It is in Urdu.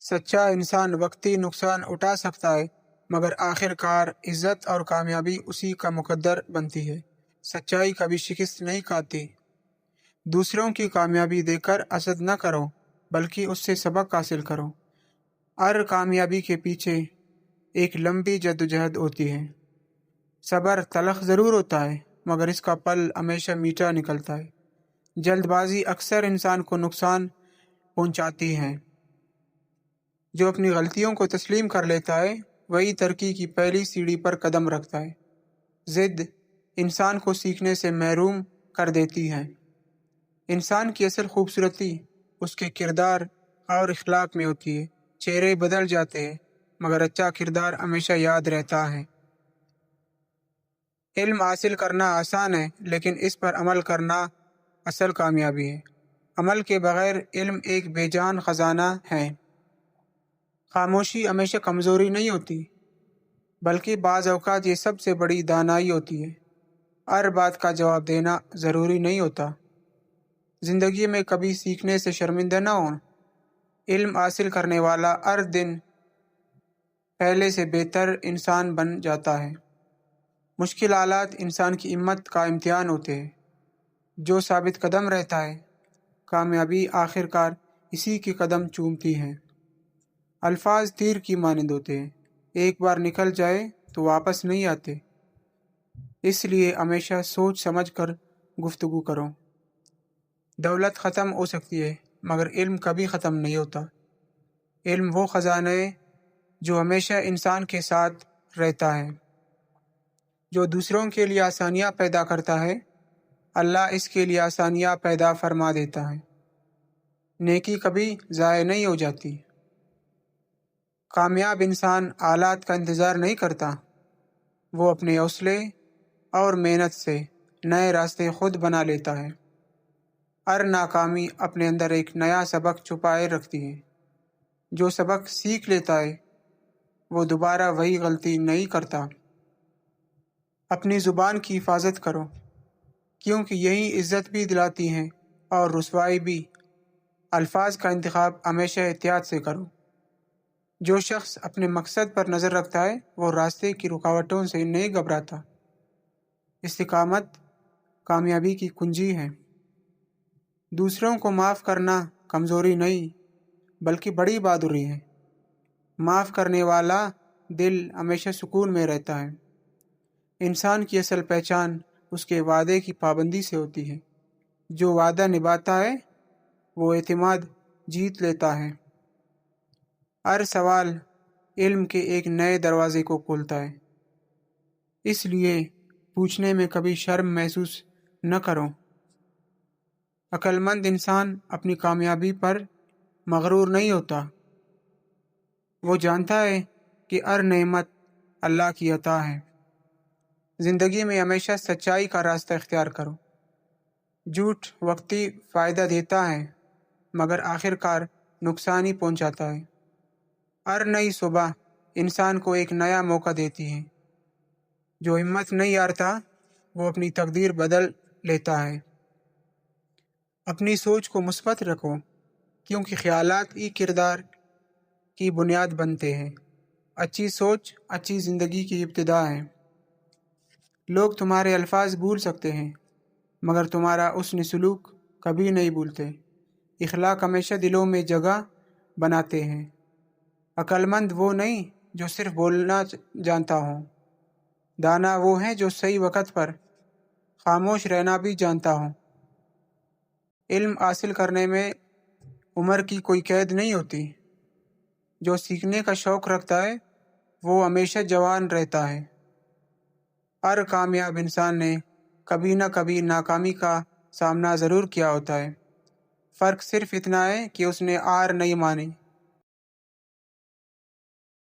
سچا انسان وقتی نقصان اٹھا سکتا ہے، مگر آخر کار عزت اور کامیابی اسی کا مقدر بنتی ہے۔ سچائی کبھی شکست نہیں کھاتی۔ دوسروں کی کامیابی دیکھ کر حسد نہ کرو، بلکہ اس سے سبق حاصل کرو۔ ہر کامیابی کے پیچھے ایک لمبی جدوجہد ہوتی ہے۔ صبر تلخ ضرور ہوتا ہے، مگر اس کا پھل ہمیشہ میٹھا نکلتا ہے۔ جلد بازی اکثر انسان کو نقصان پہنچاتی ہے۔ جو اپنی غلطیوں کو تسلیم کر لیتا ہے، وہی ترقی کی پہلی سیڑھی پر قدم رکھتا ہے۔ ضد انسان کو سیکھنے سے محروم کر دیتی ہے۔ انسان کی اصل خوبصورتی اس کے کردار اور اخلاق میں ہوتی ہے۔ چہرے بدل جاتے ہیں، مگر اچھا کردار ہمیشہ یاد رہتا ہے۔ علم حاصل کرنا آسان ہے، لیکن اس پر عمل کرنا اصل کامیابی ہے۔ عمل کے بغیر علم ایک بے جان خزانہ ہے۔ خاموشی ہمیشہ کمزوری نہیں ہوتی، بلکہ بعض اوقات یہ سب سے بڑی دانائی ہوتی ہے۔ ہر بات کا جواب دینا ضروری نہیں ہوتا۔ زندگی میں کبھی سیکھنے سے شرمندہ نہ ہو۔ علم حاصل کرنے والا ہر دن پہلے سے بہتر انسان بن جاتا ہے۔ مشکل حالات انسان کی ہمت کا امتحان ہوتے ہیں۔ جو ثابت قدم رہتا ہے، کامیابی آخر کار اسی کے قدم چومتی ہے۔ الفاظ تیر کی مانند ہوتے ہیں، ایک بار نکل جائے تو واپس نہیں آتے۔ اس لیے ہمیشہ سوچ سمجھ کر گفتگو کرو۔ دولت ختم ہو سکتی ہے، مگر علم کبھی ختم نہیں ہوتا۔ علم وہ خزانہ ہے جو ہمیشہ انسان کے ساتھ رہتا ہے۔ جو دوسروں کے لیے آسانیاں پیدا کرتا ہے، اللہ اس کے لیے آسانیاں پیدا فرما دیتا ہے۔ نیکی کبھی ضائع نہیں ہو جاتی۔ کامیاب انسان حالات کا انتظار نہیں کرتا، وہ اپنے حوصلے اور محنت سے نئے راستے خود بنا لیتا ہے۔ ہر ناکامی اپنے اندر ایک نیا سبق چھپائے رکھتی ہے۔ جو سبق سیکھ لیتا ہے، وہ دوبارہ وہی غلطی نہیں کرتا۔ اپنی زبان کی حفاظت کرو، کیونکہ یہی عزت بھی دلاتی ہے اور رسوائی بھی۔ الفاظ کا انتخاب ہمیشہ احتیاط سے کرو۔ جو شخص اپنے مقصد پر نظر رکھتا ہے، وہ راستے کی رکاوٹوں سے نہیں گھبراتا۔ استقامت کامیابی کی کنجی ہے۔ دوسروں کو معاف کرنا کمزوری نہیں، بلکہ بڑی بہادری ہے۔ معاف کرنے والا دل ہمیشہ سکون میں رہتا ہے۔ انسان کی اصل پہچان اس کے وعدے کی پابندی سے ہوتی ہے۔ جو وعدہ نبھاتا ہے، وہ اعتماد جیت لیتا ہے۔ ہر سوال علم کے ایک نئے دروازے کو کھولتا ہے، اس لیے پوچھنے میں کبھی شرم محسوس نہ کرو۔ عقل مند انسان اپنی کامیابی پر مغرور نہیں ہوتا۔ وہ جانتا ہے کہ ہر نعمت اللہ کی عطا ہے۔ زندگی میں ہمیشہ سچائی کا راستہ اختیار کرو۔ جھوٹ وقتی فائدہ دیتا ہے، مگر آخر کار نقصان ہی پہنچاتا ہے۔ ہر نئی صبح انسان کو ایک نیا موقع دیتی ہے۔ جو ہمت نہیں ہارتا، وہ اپنی تقدیر بدل لیتا ہے۔ اپنی سوچ کو مثبت رکھو، کیونکہ خیالات ہی کردار کی بنیاد بنتے ہیں۔ اچھی سوچ اچھی زندگی کی ابتدا ہے۔ لوگ تمہارے الفاظ بھول سکتے ہیں، مگر تمہارا حسن سلوک کبھی نہیں بھولتے۔ اخلاق ہمیشہ دلوں میں جگہ بناتے ہیں۔ عقل مند وہ نہیں جو صرف بولنا جانتا ہو، دانا وہ ہے جو صحیح وقت پر خاموش رہنا بھی جانتا ہو۔ علم حاصل کرنے میں عمر کی کوئی قید نہیں ہوتی۔ جو سیکھنے کا شوق رکھتا ہے، وہ ہمیشہ جوان رہتا ہے۔ ہر کامیاب انسان نے کبھی نہ کبھی ناکامی کا سامنا ضرور کیا ہوتا ہے۔ فرق صرف اتنا ہے کہ اس نے ہار نہیں مانی۔